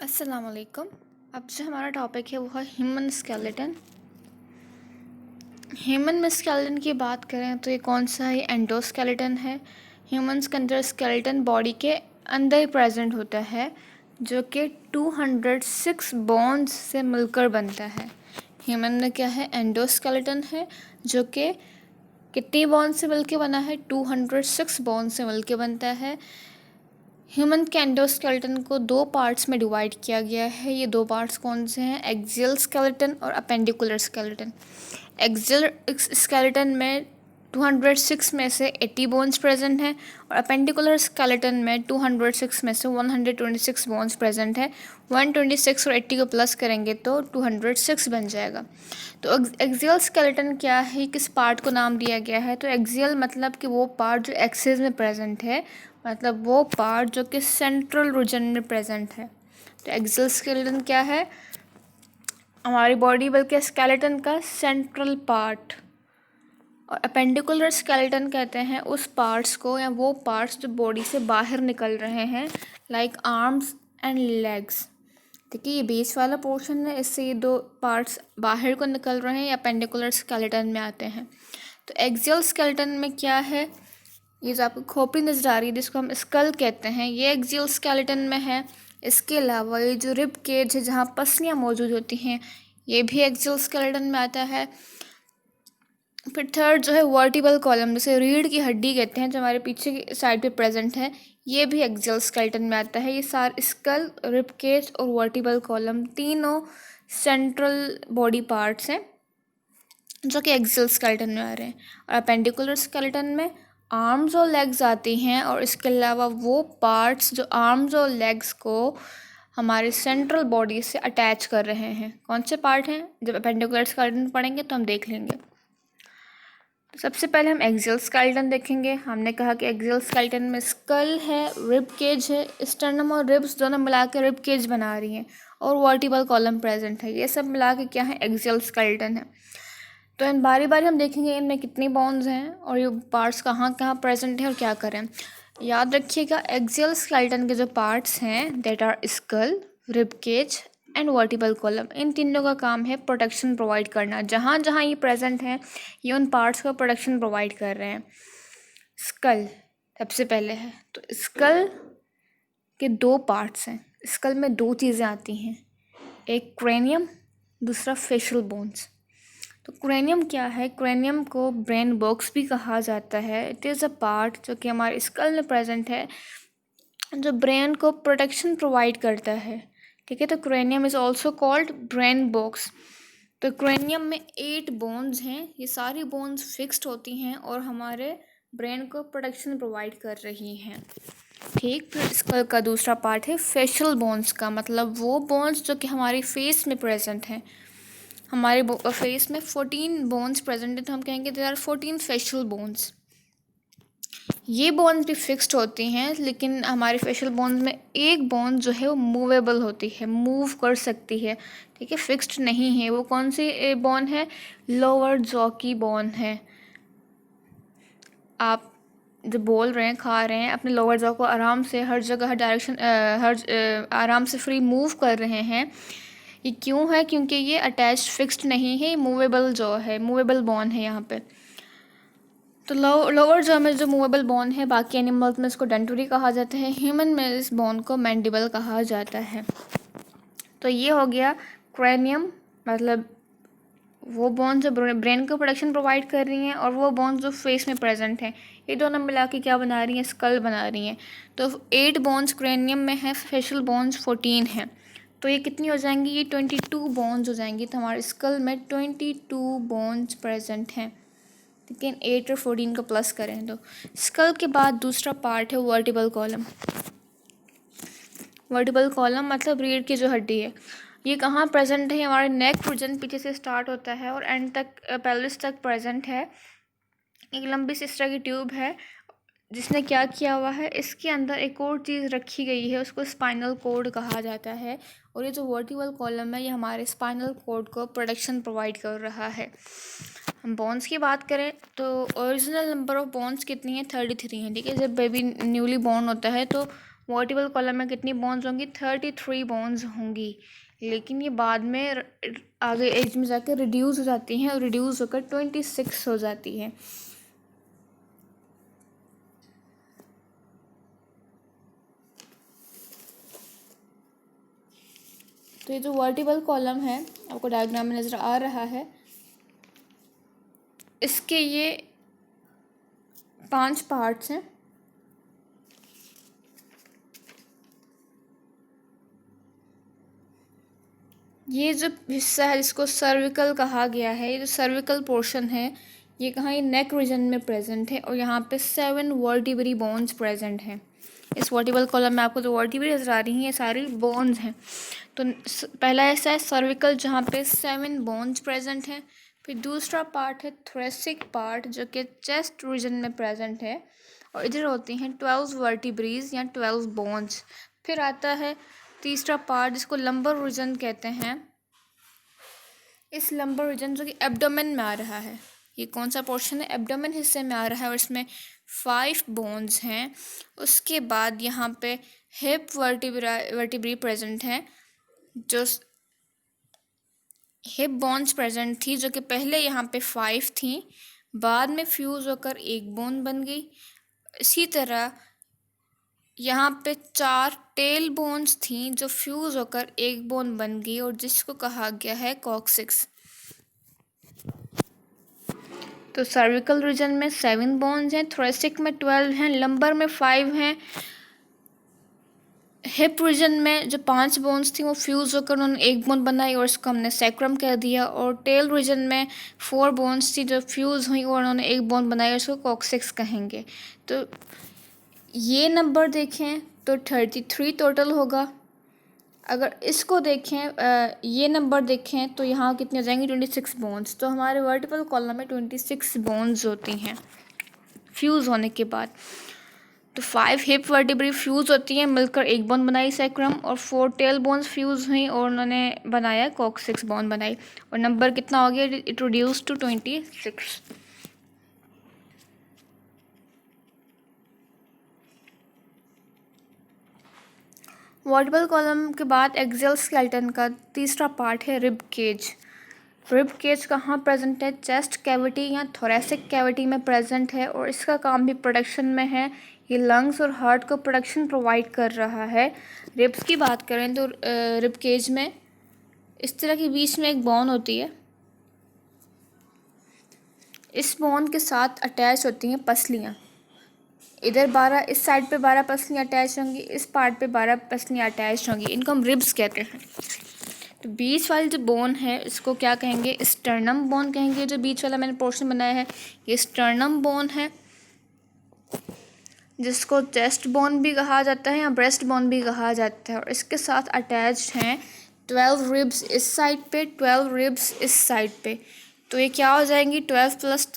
अस्सलाम वालेकुम। अब जो हमारा टॉपिक है वो है ह्यूमन स्केलेटन। ह्यूमन में स्केलेटन की बात करें तो ये कौन सा है? एंडोस्केलेटन है। ह्यूमन्स के अंदर स्केलेटन बॉडी के अंदर ही प्रेजेंट होता है, जो कि 206 बोन्स से मिलकर बनता है। ह्यूमन में क्या है? एंडोस्केलेटन है, जो कि कितनी बोन्स से मिलकर बना है? 206 बोन्स से मिलकर बनता है। ह्यूमन के एंडोस्केलेटन को दो पार्ट्स में डिवाइड किया गया है। ये दो पार्ट्स कौन से हैं? एक्सियल स्केलेटन और अपेंडिकुलर स्केलेटन। एक्सियल स्केलेटन में 206 में से 80 बोन्स प्रेजेंट हैं और अपेंडिकुलर स्केलेटन में 206 में से 126 बोन्स प्रेजेंट है। 126 और 80 को प्लस करेंगे तो 206 बन जाएगा। तो एक्सियल स्केलेटन क्या है? किस पार्ट को नाम दिया गया है? तो एक्सियल मतलब कि वो पार्ट जो एक्सिस में प्रेजेंट है, मतलब वो पार्ट जो कि सेंट्रल रीजन में प्रेजेंट है। तो एक्सियल स्केलेटन क्या है? हमारी बॉडी बल्कि स्केलेटन का सेंट्रल पार्ट। और अपेंडिकुलर स्केलेटन कहते हैं उस पार्ट्स को या वो पार्ट्स जो बॉडी से बाहर निकल रहे हैं, लाइक आर्म्स एंड लेग्स। देखिए ये बेस वाला पोर्शन है, इससे ये दो पार्ट्स बाहर को निकल रहे हैं या अपेंडिकुलर स्केलेटन में आते हैं। तो एक्सियल स्केलेटन में क्या है? ये जो आपको खोपड़ी नजर आ रही है जिसको हम स्कल कहते हैं, ये एक्सियल स्केलेटन में है। इसके अलावा ये जो रिब केज है जहाँ पसलियाँ मौजूद होती हैं, ये भी एक्सियल स्केलेटन में आता है। फिर थर्ड जो है वर्टिबल कॉलम, जैसे रीढ़ की हड्डी कहते हैं, जो हमारे पीछे की साइड पे प्रेजेंट है, ये भी एक्सियल स्केलेटन में आता है। ये सारे स्कल, रिब केज और वर्टिबल कॉलम तीनों सेंट्रल बॉडी पार्ट्स हैं जो कि एक्सियल स्केलेटन में आ रहे हैं। और अपेंडिकुलर स्केलेटन में आर्म्स और लेग्स आती हैं, और इसके अलावा वो पार्ट्स जो आर्म्स और लेग्स को हमारे सेंट्रल बॉडी से अटैच कर रहे हैं। कौन से पार्ट हैं? जब अपेंडिकुलर स्केलेटन पढ़ेंगे तो हम देख लेंगे। तो सबसे पहले हम एक्सियल स्केलेटन देखेंगे। हमने कहा कि एक्सियल स्केलेटन में स्कल है, रिब केज है, स्टर्नम और रिब्स दोनों मिला के रिब केज बना रही हैं, और वर्टिबल कॉलम प्रेजेंट है। ये सब मिला के क्या है? एक्सियल स्केलेटन है। तो इन बारी बारी हम देखेंगे इनमें कितनी बोन्स हैं और ये पार्ट्स कहाँ कहाँ प्रेजेंट हैं और क्या करें। याद रखिएगा, एक्सियल स्केलेटन के जो पार्ट्स हैं that are skull, rib cage and vertebral column, इन तीनों का काम है प्रोटेक्शन प्रोवाइड करना। जहाँ जहाँ ये प्रेजेंट हैं ये उन पार्ट्स को प्रोटेक्शन प्रोवाइड कर रहे हैं। स्कल सबसे पहले है, तो स्कल के दो पार्ट्स हैं। स्कल में दो चीज़ें आती हैं, एक क्रेनियम, दूसरा फेशियल बोन्स। तो क्रेनियम क्या है? क्रेनियम को ब्रेन बॉक्स भी कहा जाता है। इट इज़ अ पार्ट जो कि हमारे स्कल में प्रेजेंट है, जो ब्रेन को प्रोटेक्शन प्रोवाइड करता है। ठीक है, तो cranium is also called brain box. तो क्रेनियम में 8 बोन्स हैं। ये सारी बोन्स फिक्स्ड होती हैं और हमारे ब्रेन को प्रोटेक्शन प्रोवाइड कर रही हैं। ठीक, फिर स्कल का दूसरा पार्ट है फेशियल बोन्स का, मतलब वो बोन्स जो कि हमारी फेस में प्रेजेंट हैं। हमारे फेस में 14 बोन्स प्रेजेंट है, तो हम कहेंगे देयर आर 14 फेशियल बोन्स। ये बोन्स भी फिक्स्ड होती हैं, लेकिन हमारे फेशियल बोन्स में एक बोन जो है वो मूवेबल होती है, मूव कर सकती है। ठीक है, फिक्स्ड नहीं है। वो कौन सी बोन है? लोअर जॉ की बोन है। आप जो बोल रहे हैं, खा रहे हैं, अपने लोअर जॉ को आराम से हर जगह, हर डायरेक्शन, आराम से फ्री मूव कर रहे हैं। ये क्यों है? क्योंकि ये अटैच्ड फिक्स्ड नहीं है, मूवेबल जॉ है, मूवेबल बोन है यहाँ पे। तो लोअर जॉ में जो मूवेबल बोन है, बाकी एनिमल्स में इसको डेंटरी कहा जाता है, ह्यूमन में इस बोन को मैंडिबल कहा जाता है। तो ये हो गया क्रेनियम, मतलब वो बोन जो ब्रेन को प्रोटेक्शन प्रोवाइड कर रही हैं, और वो बोन्स जो फेस में प्रेजेंट हैं, ये दोनों मिला के क्या बना रही हैं? स्कल बना रही हैं। तो 8 बोन्स क्रेनियम में है, फेशियल बोन्स 14 हैं। तो ये कितनी हो जाएंगी? ये 22 बोन्स हो जाएंगी। तो हमारे स्कल में 22 बोन्स प्रेजेंट हैं, लेकिन 8 और 14 को प्लस करें तो। स्कल के बाद दूसरा पार्ट है वर्टिबल कॉलम। वर्टिबल कॉलम मतलब रीढ़ की जो हड्डी है, ये कहाँ प्रेजेंट है? हमारे नेक रीजन पीछे से स्टार्ट होता है और एंड तक, पेल्विस तक प्रेजेंट है। एक लंबी सी इस तरह की ट्यूब है जिसने क्या किया हुआ है, इसके अंदर एक और चीज़ रखी गई है, उसको स्पाइनल कोड कहा जाता है। और ये जो वर्टिबल कॉलम है ये हमारे स्पाइनल कोड को प्रोटेक्शन प्रोवाइड कर रहा है। हम बोन्स की बात करें तो ओरिजिनल नंबर ऑफ बोन्स कितनी है? 33 हैं। ठीक है, जब बेबी न्यूली बॉर्न होता है तो वर्टिबल कॉलम में कितनी बोन्स होंगी? 33 बोन्स होंगी, लेकिन ये बाद में आगे एज में जाकर रिड्यूस हो जाती हैं और रिड्यूस होकर 26 हो जाती है। तो ये जो वर्टिबल कॉलम है आपको डायग्राम में नज़र आ रहा है, इसके ये 5 पार्ट्स हैं। ये जो हिस्सा है जिसको सर्विकल कहा गया है, ये जो सर्विकल पोर्शन है ये कहाँ? ये नेक रीजन में प्रेजेंट है और यहाँ पे 7 वर्टिब्री बोन्स प्रेजेंट हैं। इस वर्टिबल कॉलम में आपको जो वर्टिब्री नजर आ रही हैं ये सारी बोन्स हैं। तो पहला ऐसा है सर्विकल जहाँ पे 7 बोन्स प्रेजेंट हैं। फिर दूसरा पार्ट है थोरेसिक पार्ट जो कि चेस्ट रीजन में प्रेजेंट है और इधर होती हैं 12 वर्टिब्रीज या 12 बोन्स। फिर आता है तीसरा पार्ट जिसको लंबर रीजन कहते हैं। इस लंबर रीजन जो कि एब्डोमेन में आ रहा है, ये कौन सा पोर्शन है? एब्डोमेन हिस्से में आ रहा है और इसमें 5 बोन्स हैं। उसके बाद यहाँ पे हिप वर्टिब्री प्रेजेंट है, जो हिप बोन्स प्रेजेंट थी जो कि पहले यहाँ पे 5 थी, बाद में फ्यूज़ होकर एक बोन बन गई। इसी तरह यहाँ पे 4 टेल बोन्स थी जो फ्यूज़ होकर एक बोन बन गई और जिसको कहा गया है कॉक्सिक्स। तो सर्विकल रीजन में 7 बोन्स हैं, थोरेसिक में 12 हैं, लंबर में 5 हैं, हिप रीजन में जो 5 बोन्स थी वो फ्यूज़ होकर उन्होंने एक बोन बनाई और इसको हमने सैक्रम कह दिया। और टेल रीजन में 4 बोन्स थी जो फ्यूज़ हुई और उन्होंने एक बोन बनाई और इसको कॉक्सिक्स कहेंगे। तो ये नंबर देखें तो 33 टोटल होगा। अगर इसको देखें ये नंबर देखें तो यहाँ कितने हो जाएंगे? 26 बोन्स। तो हमारे वर्टिकल कॉलम में 26 बोन्स होती हैं फ्यूज़ होने के बाद। तो 5 हिप वर्टिब्री फ्यूज़ होती हैं, मिलकर एक बोन बनाई सैक्रम, और 4 टेल बोन्स फ्यूज़ हुई और उन्होंने बनाया कॉक्सिक्स बोन बनाई। और नंबर कितना हो गया? It reduce to 26। Vertebral column के बाद एक्सियल स्केलेटन का तीसरा पार्ट है रिब केज। रिब केज कहाँ प्रेजेंट है? चेस्ट कैविटी या थोरेसिक कैविटी में प्रेजेंट है और इसका काम भी प्रोडक्शन में है। ये लंग्स और हार्ट को प्रोडक्शन प्रोवाइड कर रहा है। रिब्स की बात करें तो रिब केज में इस तरह के बीच में एक बोन होती है, इस बोन के साथ अटैच होती हैं पसलियाँ। इधर 12, इस साइड पे 12 पसलियाँ अटैच होंगी, इस पार्ट पे 12 पसलियाँ अटैच होंगी, इनको हम रिब्स कहते हैं। तो बीच वाली जो बोन है इसको क्या कहेंगे? स्टर्नम बोन कहेंगे। जो बीच वाला मैंने पोर्शन बनाया है ये स्टर्नम बोन है, जिसको चेस्ट बोन भी कहा जाता है या ब्रेस्ट बोन भी कहा जाता है। और इसके साथ अटैच्ड हैं 12 रिब्स इस साइड पे, 12 रिब्स इस साइड पे। तो ये क्या हो जाएंगी? 12 प्लस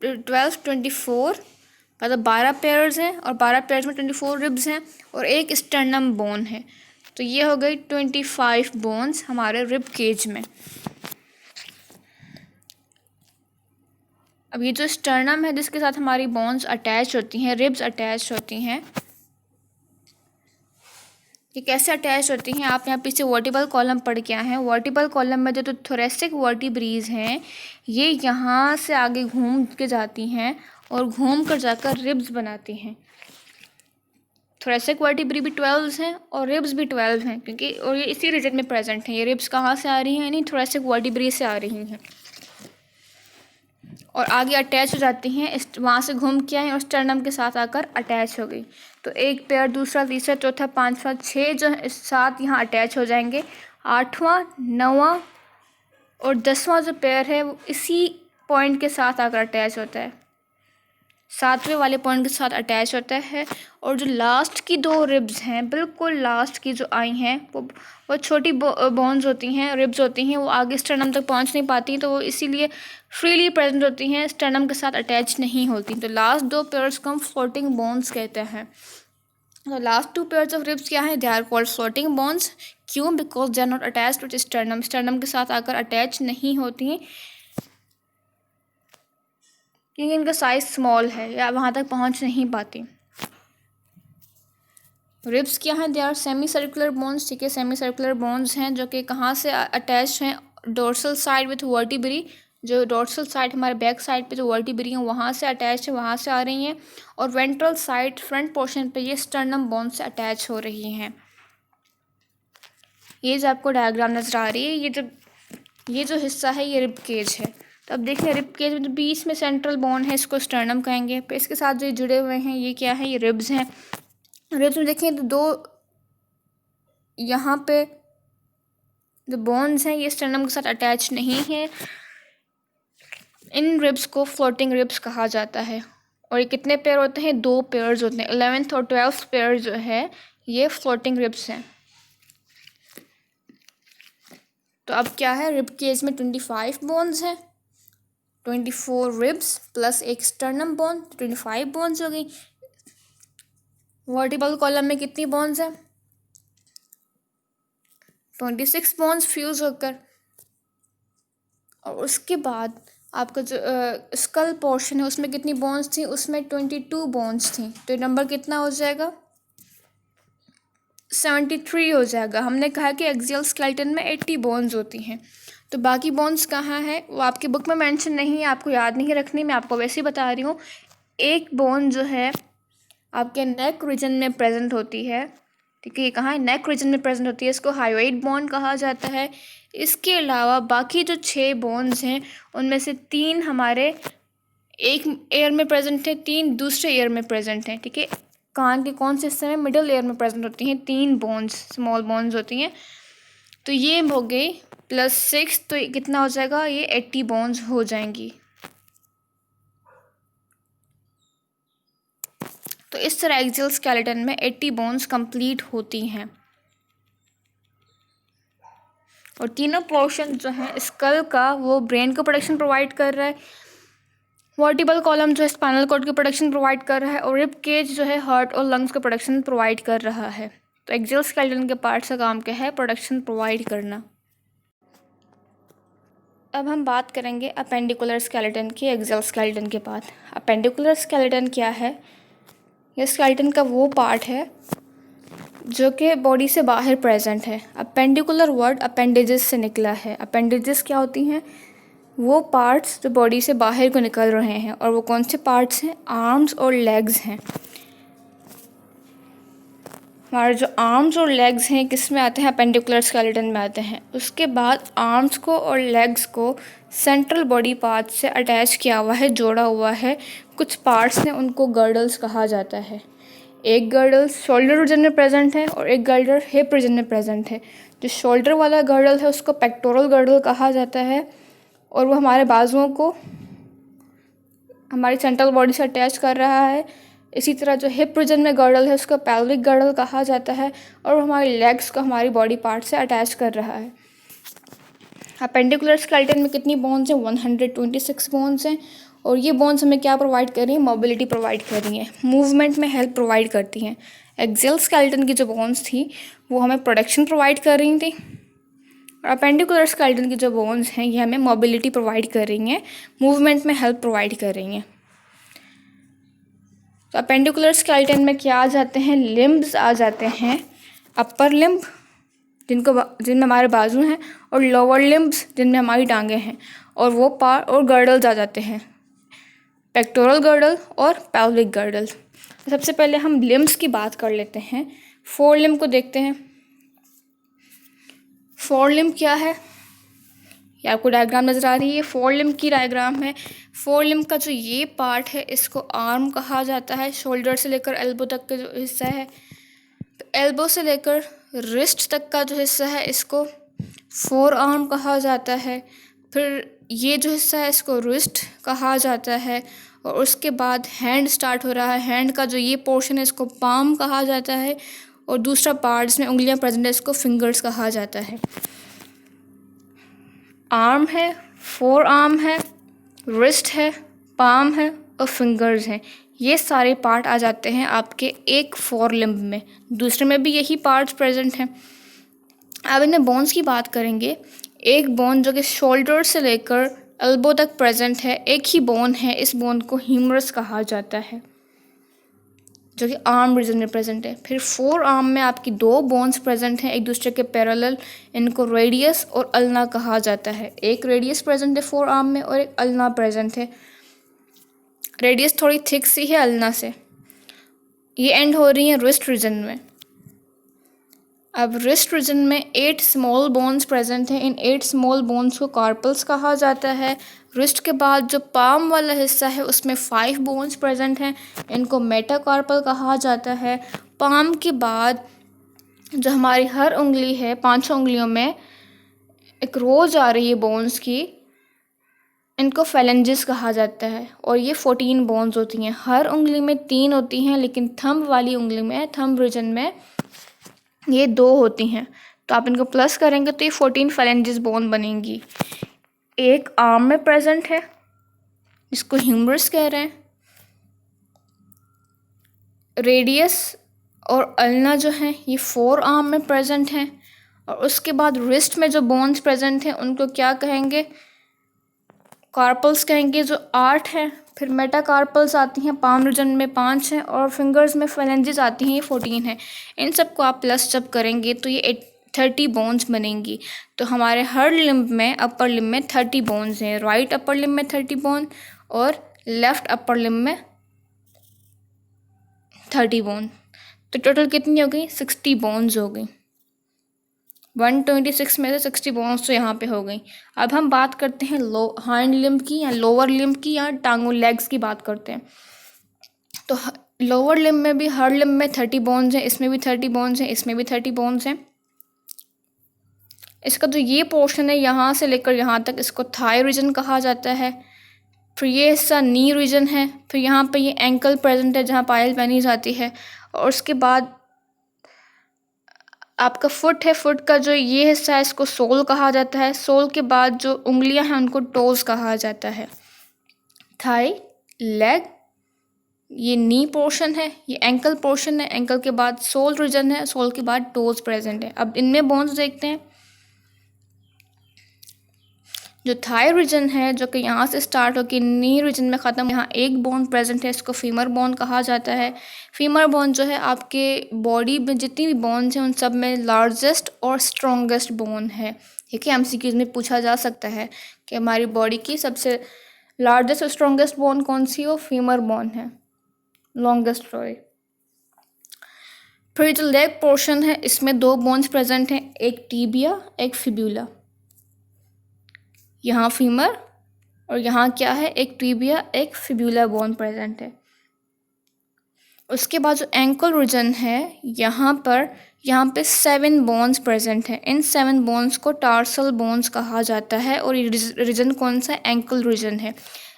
12 24, मतलब 12 पेयर्स हैं और 12 पेयर्स में 24 रिब्स हैं और एक स्टर्नम बोन है। तो ये हो गई 25 बोन्स हमारे रिब केज में। अब ये जो स्टर्नम है जिसके साथ हमारी बोन्स अटैच होती हैं, रिब्स अटैच होती हैं, ये कैसे अटैच होती हैं? आप यहाँ पीछे वर्टिबल कॉलम पढ़ के आए हैं। वर्टिबल कॉलम में जो थोरेसिक वर्टिब्रीज हैं ये यहाँ से आगे घूम के जाती हैं और घूम कर जाकर रिब्स बनाती हैं। थोरेसिक वर्टिब्री भी 12 हैं और रिब्स भी 12 हैं, क्योंकि और ये इसी रीजन में प्रेजेंट हैं। ये रिब्स कहाँ से आ रही हैं? यानी थोरेसिक वर्टिब्री से आ रही हैं और आगे अटैच हो जाती हैं, वहाँ से घूम के आए और स्टर्नम के साथ आकर अटैच हो गई। तो एक पेयर, दूसरा, तीसरा, चौथा, 5वां, 6 जो है साथ यहाँ अटैच हो जाएंगे। 8वां, 9वां और 10वां जो पेयर है वो इसी पॉइंट के साथ आकर अटैच होता है, 7वें वाले पॉइंट के साथ अटैच होता है। और जो लास्ट की 2 रिब्स हैं, बिल्कुल लास्ट की जो आई हैं, वो छोटी बोन्स होती हैं, रिब्स होती हैं, वो आगे स्टर्नम तक पहुंच नहीं पाती, तो वो इसीलिए फ्रीली प्रेजेंट होती हैं, स्टर्नम के साथ अटैच नहीं होती। तो लास्ट 2 पेयर्स को हम फ्लोटिंग बोन्स कहते हैं। तो लास्ट 2 पेयर्स ऑफ रिब्स क्या हैं? They are called floating bones. क्यों? Because they are not attach to sternum, sternum के साथ आकर अटैच नहीं होती हैं क्योंकि इनका साइज़ स्मॉल है या वहाँ तक पहुँच नहीं पाती। रिब्स क्या हैं? They are semi circular bones, ठीक है, सेमी सर्कुलर बोन्स हैं जो कि कहाँ से अटैच हैं? डोर्सल साइड विथ वर्टिब्री, जो डोर्सल साइड हमारे बैक साइड पे जो वर्टिब्री हैं वहाँ से अटैच है, वहाँ से आ रही हैं, और वेंट्रल साइड फ्रंट पोर्शन पे ये स्टर्नम बोन से अटैच हो रही हैं। ये जो आपको डायग्राम नज़र आ रही है, ये जो हिस्सा है ये रिब केज है। तो अब देखिए रिब केज में जो बीच में सेंट्रल बोन है इसको स्टर्नम कहेंगे। फिर इसके साथ जो जुड़े हुए हैं ये क्या है? ये रिब्स हैं। रिब्स में देखें तो दो यहाँ पे जो बोन्स हैं ये स्टर्नम के साथ अटैच नहीं है। इन रिब्स को फ्लोटिंग रिब्स कहा जाता है। और ये कितने पेयर होते हैं? 2 पेयर्स होते हैं। 11th और 12th पेयर जो है ये फ्लोटिंग रिब्स हैं। तो अब क्या है? रिब केज में 25 बोन्स हैं, 24 रिब्स प्लस एक स्टर्नम बोन, 25 बोन्स हो गई। वर्टिब्रल कॉलम में कितनी बोन्स हैं? 26 बोन्स फ्यूज होकर। और उसके बाद आपका जो स्कल पोर्शन है उसमें कितनी बोन्स थी? उसमें 22 बोन्स थी। तो ये नंबर कितना हो जाएगा? 73 हो जाएगा। हमने कहा कि एक्सियल स्केलेटन में 80 बोन्स होती हैं। तो बाकी बोन्स कहाँ हैं वो आपकी बुक में मेंशन नहीं है, आपको याद नहीं रखनी, मैं आपको वैसे ही बता रही हूँ। एक बोन जो है आपके नेक रीजन में प्रेजेंट होती है, ठीक है, ये कहाँ है? नेक रीजन में प्रेजेंट होती है, इसको हाइयोइड बोन कहा जाता है। इसके अलावा बाकी जो 6 बोन्स हैं उनमें से 3 हमारे एक ईयर में प्रेजेंट है, 3 दूसरे ईयर में प्रेजेंट हैं, ठीक है। कान के कौन से हिस्से में? मिडिल ईयर में प्रेजेंट होती हैं 3 बोन्स, स्मॉल बोन्स होती हैं। तो ये हो गई +6, तो कितना हो जाएगा? ये 80 बोन्स हो जाएंगी। तो इस तरह एक्सियल स्केलेटन में 80 बोन्स कंप्लीट होती हैं। और तीनों पोर्शन जो है स्कल का वो ब्रेन को प्रोटेक्शन प्रोवाइड कर रहा है, वर्टिब्रल कॉलम जो है स्पाइनल कॉर्ड की प्रोटेक्शन प्रोवाइड कर रहा है, और रिब केज जो है हार्ट और लंग्स का प्रोटेक्शन प्रोवाइड कर रहा है। तो एक्सियल स्केलेटन के पार्ट्स का काम क्या है? प्रोटेक्शन प्रोवाइड करना। अब हम बात करेंगे अपेंडिकुलर स्केलेटन की एक्सियल स्केलेटन के बाद। अपेंडिकुलर स्केलेटन क्या है? यह स्केलेटन का वो पार्ट है जो कि बॉडी से बाहर प्रेजेंट है। अपेंडिकुलर वर्ड अपेंडेजेस से निकला है। अपेंडेजेस क्या होती हैं? वो पार्ट्स जो बॉडी से बाहर को निकल रहे हैं। और वो कौन से पार्ट्स हैं? आर्म्स और लेग्स हैं। हमारे जो आर्म्स और लेग्स हैं किस में आते हैं? अपेंडिकुलर स्केलेटन में आते हैं। उसके बाद आर्म्स को और लेग्स को सेंट्रल बॉडी पार्ट से अटैच किया हुआ है, जोड़ा हुआ है कुछ पार्ट्स ने, उनको गर्डल्स कहा जाता है। एक गर्डल शोल्डर रीजन में प्रेजेंट है और एक गर्डल हिप रीजन में प्रेजेंट है। जो शोल्डर वाला गर्डल है उसको पेक्टोरल गर्डल कहा जाता है, और वो हमारे बाजुओं को हमारी सेंट्रल बॉडी से अटैच कर रहा है। इसी तरह जो हिप रीजन में गर्डल है उसको पेल्विक गर्डल कहा जाता है, और वो हमारी लेग्स को हमारी बॉडी पार्ट से अटैच कर रहा है। अपेंडिकुलर स्केलेटन में कितनी बोन्स हैं? 126 बोन्स हैं। और ये बोन्स हमें क्या प्रोवाइड कर रही हैं? मोबिलिटी प्रोवाइड कर रही हैं, मूवमेंट में हेल्प प्रोवाइड करती हैं। एक्सियल स्केलेटन की जो बोन्स थी वो हमें प्रोटेक्शन प्रोवाइड कर रही थी, और अपेंडिकुलर स्केलेटन की जो बोन्स हैं ये हमें मोबिलिटी प्रोवाइड कर रही हैं, मूवमेंट में हेल्प प्रोवाइड कर रही हैं। तो अपेंडिकुलर स्केलेटन में क्या आ जाते हैं? लिम्ब्स आ जाते हैं। अपर लिम्ब जिनमें हमारे बाजू हैं, और लोअर लिम्ब्स जिनमें हमारी टांगें हैं, और वो पार्ट और गर्डल्स आ जाते हैं, पेक्टोरल गर्डल और पेल्विक गर्डल। सबसे पहले हम लिम्ब्स की बात कर लेते हैं। फोर लिम्ब को देखते हैं। फोर लिम्ब क्या है? ये आपको डायग्राम नज़र आ रही है, फोर लिम्ब की डायग्राम है। फोर लिम्ब का जो ये पार्ट है इसको आर्म कहा जाता है। शोल्डर से लेकर एल्बो तक का जो हिस्सा है, तो एल्बो से लेकर रिस्ट तक का जो हिस्सा है इसको फोर आर्म कहा जाता है। फिर ये जो हिस्सा है इसको रिस्ट कहा जाता है, और उसके बाद हैंड स्टार्ट हो रहा है। हैंड का जो ये पोर्शन है इसको पाम कहा जाता है, और दूसरा पार्ट जिसमें उंगलियां प्रेजेंट है इसको फिंगर्स कहा जाता है। आर्म है, फोर आर्म है, रिस्ट है, पाम है और फिंगर्स हैं। ये सारे पार्ट आ जाते हैं आपके एक फोर लिम्ब में। दूसरे में भी यही पार्ट्स प्रेजेंट हैं। अब इन्हें बोन्स की बात करेंगे। एक बोन जो कि शोल्डर से लेकर एल्बो तक प्रेजेंट है, एक ही बोन है, इस बोन को ह्यूमरस कहा जाता है। जो कि आर्म रीजन में प्रेजेंट है। फिर फोर आर्म में आपकी दो बोन्स प्रेजेंट हैं एक दूसरे के पैरेलल, इनको रेडियस और अल्ना कहा जाता है। एक रेडियस प्रेजेंट है फोर आर्म में और एक अल्ना प्रेजेंट है। रेडियस थोड़ी थिक सी है अल्ना से। ये एंड हो रही है रिस्ट रीजन में। अब रिस्ट रीजन में 8 स्मॉल बोन्स प्रेजेंट हैं। इन 8 स्मॉल बोन्स को कार्पल्स कहा जाता है। रिस्ट के बाद जो पाम वाला हिस्सा है उसमें 5 बोन्स प्रेजेंट हैं, इनको मेटाकार्पल कहा जाता है। पाम के बाद जो हमारी हर उंगली है, 5 उंगलियों में एक रोज आ रही है बोन्स की, इनको फेलेंजिस कहा जाता है। और ये 14 बोन्स होती हैं। हर उंगली में 3 होती हैं, लेकिन थंब वाली उंगली में, थंब रीजन में ये 2 होती हैं। तो आप इनको प्लस करेंगे तो ये 14 फेलेंजिस बोन बनेंगी। एक आर्म में प्रेजेंट है, इसको ह्यूमरस कह रहे हैं। रेडियस और अल्ना जो हैं ये 4 आर्म में प्रेजेंट हैं। और उसके बाद रिस्ट में जो बोन्स प्रेजेंट हैं उनको क्या कहेंगे? कार्पल्स कहेंगे, जो 8 हैं। फिर मेटाकार्पल्स आती हैं, पाम रीजन में 5 हैं, और फिंगर्स में फेलेंजेस आती हैं, ये 14 हैं। इन सबको आप प्लस जब करेंगे तो ये 30 बोन्स बनेंगी। तो हमारे हर लिम्ब में, अपर लिम्ब में 30 बोन्स हैं। राइट अपर लिम्ब में 30 बोन और लेफ्ट अपर लिम्ब में 30 बोन। तो टोटल कितनी हो गई? 60 बोन्स हो गई। 126 में से 60 बोन्स तो यहाँ पे हो गई। अब हम बात करते हैं हाइंड लिम्ब की या लोअर लिम्ब की, या टांगों लेग्स की बात करते हैं। तो लोअर लिम्ब में भी, हर लिम्ब में 30 बोन्स हैं, इसमें भी 30 बोन्स हैं, इसमें भी 30 बोन्स हैं। इसका जो ये पोर्शन है यहाँ से लेकर यहाँ तक, इसको थाई रीजन कहा जाता है। फिर ये हिस्सा नी रीजन है। फिर यहाँ पे ये एंकल प्रेजेंट है जहाँ पायल पहनी जाती है। और उसके बाद आपका फुट है, फुट का जो ये हिस्सा है इसको सोल कहा जाता है। सोल के बाद जो उंगलियां हैं उनको टोज कहा जाता है। थाई, लेग, ये नी पोर्शन है, ये एंकल पोर्शन है, एंकल के बाद सोल रीजन है, सोल के बाद टोज प्रेजेंट है। अब इनमें बोन्स देखते हैं। जो थाई रीजन है, जो कि यहाँ से स्टार्ट होकर नी रीजन में ख़त्म, यहाँ एक बोन प्रेजेंट है, इसको फीमर बोन कहा जाता है। फीमर बोन जो है आपके बॉडी में जितनी भी बोन्स हैं उन सब में लार्जेस्ट और स्ट्रॉन्गेस्ट बोन है। ठीक है, एमसीक्यूज़ में पूछा जा सकता है कि हमारी बॉडी की सबसे लार्जेस्ट और स्ट्रॉन्गेस्ट बोन कौन सी हो? फीमर बोन है, लॉन्गेस्ट सॉरी। फिर जो लेग पोर्शन है इसमें 2 बोन्स प्रेजेंट हैं, एक टीबिया, एक फिब्यूला। यहाँ फीमर और यहाँ क्या है? एक टीबिया, एक फिब्यूला बोन प्रेजेंट है। उसके बाद जो एंकल रीजन है यहाँ पे 7 बोन्स प्रेजेंट हैं। इन 7 बोन्स को टार्सल बोन्स कहा जाता है। और ये रीजन कौन सा? एंकल रीजन है।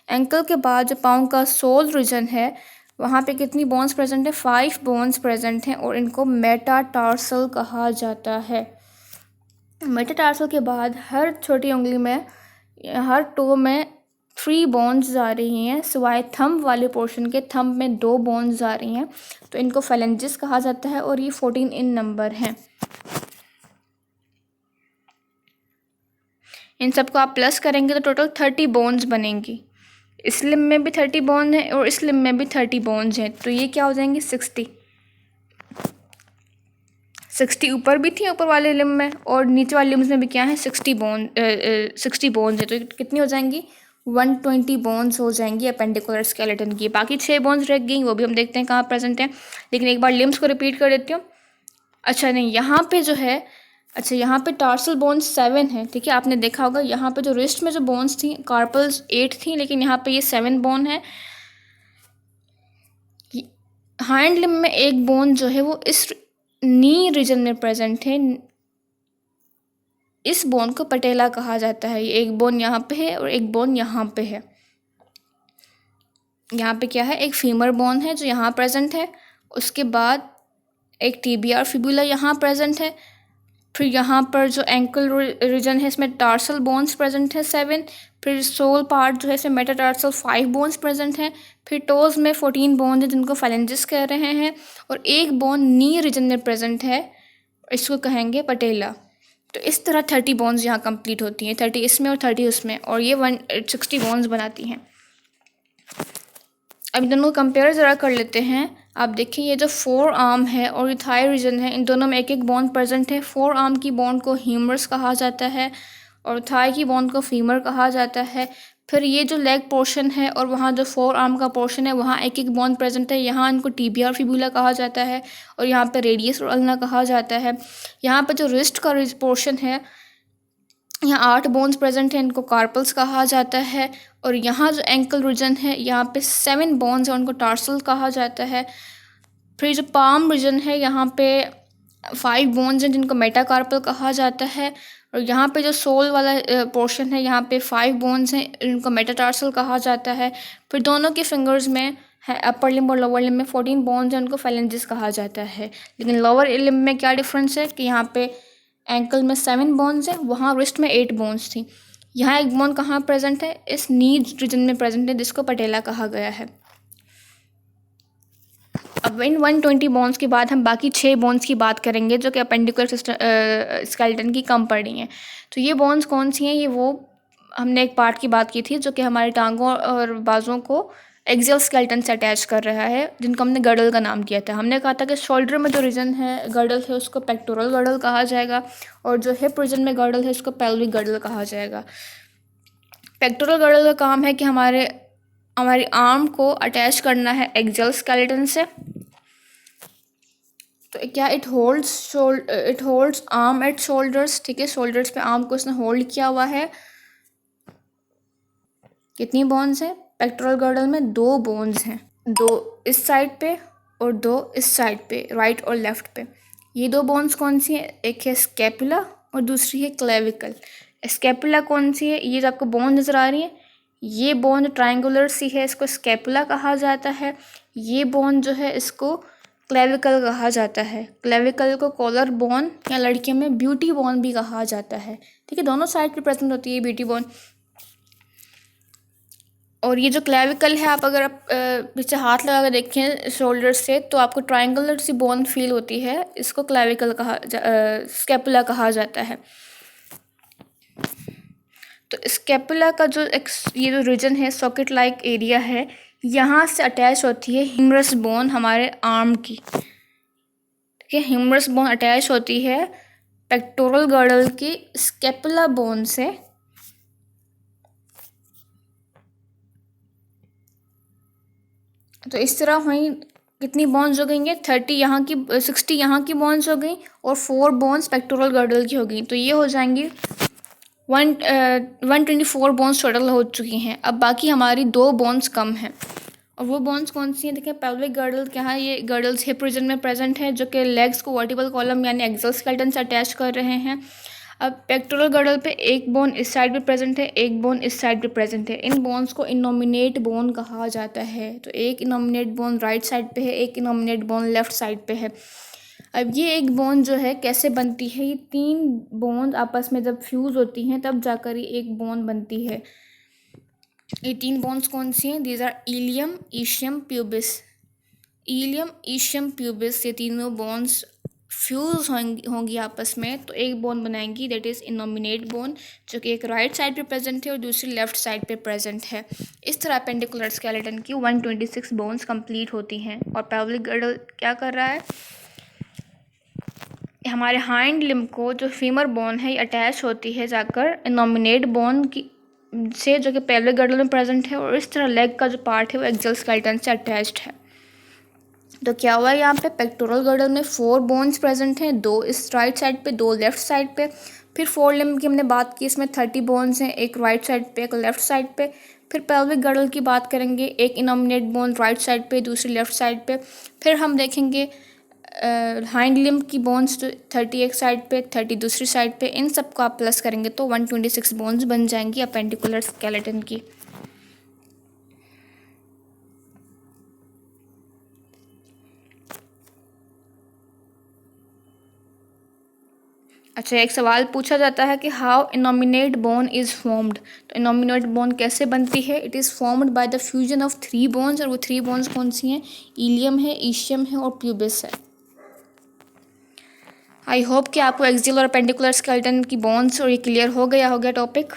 एंकल के बाद जो पाँव का सोल रीजन है वहाँ पे कितनी बोन्स प्रेजेंट है? 5 बोन्स प्रेजेंट हैं और इनको मेटाटार्सल कहा जाता है। मेटाटार्सल के बाद हर छोटी उंगली में, हर टो में 3 बोन्स आ रही हैं, सिवाय थंब वाले पोर्शन के। थंब में 2 बोन्स आ रही हैं, तो इनको फेलेंजिस कहा जाता है। और ये 14 इन नंबर हैं। इन सबको आप प्लस करेंगे तो टोटल 30 बोन्स बनेंगी। इस लिम्ब में भी 30 बोन है और इस लिम्ब में भी 30 बोन्स हैं, तो ये क्या हो जाएंगी? 60 ऊपर भी थी, ऊपर वाले लिम्ब में, और नीचे वाले लिम्ब में भी क्या है? 60 बोन्स है। तो कितनी हो जाएंगी? 120 बोन्स हो जाएंगी अपेंडिकुलर स्केलेटन की। बाकी 6 बोन्स रह गई, वो भी हम देखते हैं कहाँ प्रेजेंट है। लेकिन एक बार लिम्ब्स को रिपीट कर देती हूँ। अच्छा नहीं, यहाँ पे जो है, अच्छा यहाँ पे टार्सल बोन्स 7 है। ठीक है, आपने देखा होगा यहाँ पे जो रिस्ट में जो बोन्स थी, कार्पल्स 8 थी, लेकिन यहाँ पे ये 7 बोन है। हाइंड लिम्ब में एक बोन जो है वो इस नी रीजन में प्रेजेंट है। इस बोन को पटेला कहा जाता है। ये एक बोन यहाँ पे है और एक बोन यहाँ पे है। यहाँ पे क्या है? एक फीमर बोन है जो यहाँ प्रेजेंट है। उसके बाद एक टीबिया और फिबुला यहाँ प्रेजेंट है। फिर यहाँ पर जो एंकल रीजन है इसमें टार्सल बोन्स प्रेजेंट है 7। फिर सोल पार्ट जो है इसमें मेटाटार्सल 5 बोन्स प्रेजेंट हैं। फिर टोज में 14 बोन है जिनको फेलेंजिस कह रहे हैं। और एक बोन नी रीजन में प्रेजेंट है, इसको कहेंगे पटेला। तो इस तरह 30 बोन्स यहाँ कंप्लीट होती हैं, 30 इसमें और 30 उसमें, और ये 160 बोन्स बनाती हैं। अब दोनों को कंपेयर ज़रा कर लेते हैं। आप देखें ये जो फोर आर्म है और ये थाई रीजन है, इन दोनों में एक एक बोन प्रेजेंट है। फोर आर्म की बोन को ह्यूमरस कहा जाता है और थाई की बोन को फीमर कहा जाता है। फिर ये जो लेग पोर्शन है और वहाँ जो फोर आर्म का पोर्शन है वहाँ एक एक बोन प्रेजेंट है। यहाँ इनको टीबिया और फिबुला कहा जाता है और यहाँ पे रेडियस और अल्ना कहा जाता है। यहाँ पे जो रिस्ट का पोर्शन है यहाँ 8 बोन्स प्रेजेंट हैं, इनको कार्पल्स कहा जाता है। और यहाँ जो एंकल रीजन है यहाँ पे 7 बोन्स हैं, उनको टार्सल कहा जाता है। फिर जो पाम रीजन है यहाँ पे 5 बोन्स हैं जिनको मेटाकार्पल कहा जाता है। और यहाँ पे जो सोल वाला पोर्शन है यहाँ पे 5 बोन्स हैं, इनको मेटाटार्सल कहा जाता है। फिर दोनों के फिंगर्स में है अपर लिम्ब और लोअर लिम्ब में 14 बोन्स हैं, उनको फेलेंजिस कहा जाता है। लेकिन लोअर लिम्ब में क्या डिफरेंस है कि यहाँ पे एंकल में 7 बोन्स हैं, वहाँ रिस्ट में 8 बोन्स थी। यहाँ एक बोन कहाँ प्रेजेंट है, इस नी रीजन में प्रेजेंट है जिसको पटेला कहा गया है। अब इन 120 बोन्स के बाद हम बाकी 6 बोन्स की बात करेंगे जो कि अपेंडिकुलर स्केलेटन की कम पड़ी हैं। तो ये बोन्स कौन सी हैं, ये वो हमने एक पार्ट की बात की थी जो कि हमारे टांगों और बाजुओं को एक्सियल स्केलेटन से अटैच कर रहा है, जिनको हमने गर्डल का नाम दिया था। हमने कहा था कि शोल्डर में जो रीजन है गर्डल है उसको पेक्टोरल गर्डल कहा जाएगा और जो हिप रीजन में गर्डल है उसको पेल्विक गर्डल कहा जाएगा। पेक्टोरल गर्डल का काम है कि हमारी आर्म को अटैच करना है एक्सियल स्केलेटन से। तो क्या it holds arm at shoulders, ठीक है, शोल्डर्स पे आर्म को इसने होल्ड किया हुआ है। कितनी बोन्स हैं पेक्टोरल गर्डल में, 2 बोन्स हैं, 2 इस साइड पे और 2 इस साइड पे, राइट और लेफ्ट पे। ये 2 बोन्स कौन सी हैं, एक है स्कैपुला और दूसरी है क्लेविकल। स्कैपुला कौन सी है, ये जो आपको बोन नज़र आ रही है, ये बोन ट्रायंगुलर सी है, इसको स्कैपुला कहा जाता है। ये बोन जो है इसको क्लेविकल कहा जाता है। क्लेविकल को कॉलर बोन या लड़कियों में ब्यूटी बोन भी कहा जाता है, ठीक है, दोनों साइड पे प्रेजेंट होती है ब्यूटी बोन। और ये जो क्लेविकल है, आप अगर पीछे हाथ लगा कर देखें शोल्डर से तो आपको ट्रायंगुलर सी बोन फील होती है, इसको क्लेविकल स्कैपुला कहा जाता है। तो स्कैपुला का ये जो रीजन है सॉकेट लाइक एरिया है, यहाँ से अटैच होती है ह्यूमरस बोन हमारे आर्म की, ठीक है। ह्यूमरस बोन अटैच होती है पेक्टोरल गर्डल की स्कैपुला बोन से। तो इस तरह हुई कितनी बोन्स हो गई हैं, 30 यहाँ की, 60 यहाँ की बोन्स हो गई और 4 बोन्स पेक्टोरल गर्डल की हो गई। तो ये हो जाएंगी 124 बोन्स टोटल हो चुकी हैं। अब बाकी हमारी 2 बोन्स कम हैं और वो बोन्स कौन सी हैं, देखिए पेल्विक गर्डल क्या है, ये गर्डल्स हिप रीजन में प्रेजेंट है जो कि लेग्स को वर्टिबल कॉलम यानी एक्सियल स्केलेटन से अटैच कर रहे हैं। अब पेक्टोरल गर्डल पे एक बोन इस साइड पे प्रेजेंट है, एक बोन इस साइड पे प्रेजेंट है। इन बोन्स को इनोमिनेट बोन कहा जाता है। तो एक इनोमिनेट बोन राइट साइड पे है, एक इनोमिनेट बोन लेफ्ट साइड पे है। अब ये एक बोन जो है कैसे बनती है, ये 3 बोन आपस में जब फ्यूज़ होती हैं तब जाकर ये एक बोन बनती है। ये 3 बोन्स कौन सी हैं, these are ilium, ischium, pubis. Ilium, ischium, pubis, ये तीनों बोन्स फ्यूज होंगी आपस में तो एक बोन बनाएंगी, दैट इज़ इनोमिनेट बोन, जो कि एक राइट साइड पे प्रेजेंट है और दूसरी लेफ्ट साइड पे प्रेजेंट है। इस तरह अपेंडिकुलर स्केलेटन की 126 बोन्स कंप्लीट होती हैं। और पेल्विक गर्डल क्या कर रहा है, हमारे हाइंड लिम्ब को जो फीमर बोन है ये अटैच होती है जाकर इनोमिनेट बोन की से, जो कि पेल्विक गर्डल में प्रेजेंट है। और इस तरह लेग का जो पार्ट है वो एक्सियल स्केलेटन से अटैच्ड है। तो क्या हुआ यहाँ पे, पेक्टोरल गर्डल में 4 बोन्स प्रेजेंट हैं, 2 इस राइट साइड पे, 2 लेफ्ट साइड पे। फिर 4 लिम्ब की हमने बात की, इसमें 30 बोन्स हैं, एक राइट साइड पे, एक लेफ्ट साइड पे। फिर पेल्विक गर्डल की बात करेंगे, एक इनोमिनेट बोन राइट साइड पे, दूसरी लेफ्ट साइड पे। फिर हम देखेंगे हाइंड लिम्ब की बोन्स 30 एक साइड पे, 30 दूसरी साइड पे। इन सब को आप प्लस करेंगे तो 126 बोन्स बन जाएंगी अपेंडिकुलर स्केलेटन की। अच्छा, एक सवाल पूछा जाता है कि how innominate bone is formed. तो इनोमिनेट बोन कैसे बनती है, it is formed by the fusion of 3 bones. और वो 3 बोन्स कौन सी हैं, इलियम है, ईशियम है और प्यूबिस है। आई होप कि आपको एक्सियल और अपेंडिकुलर स्केलेटन की बोन्स और ये क्लियर हो गया टॉपिक।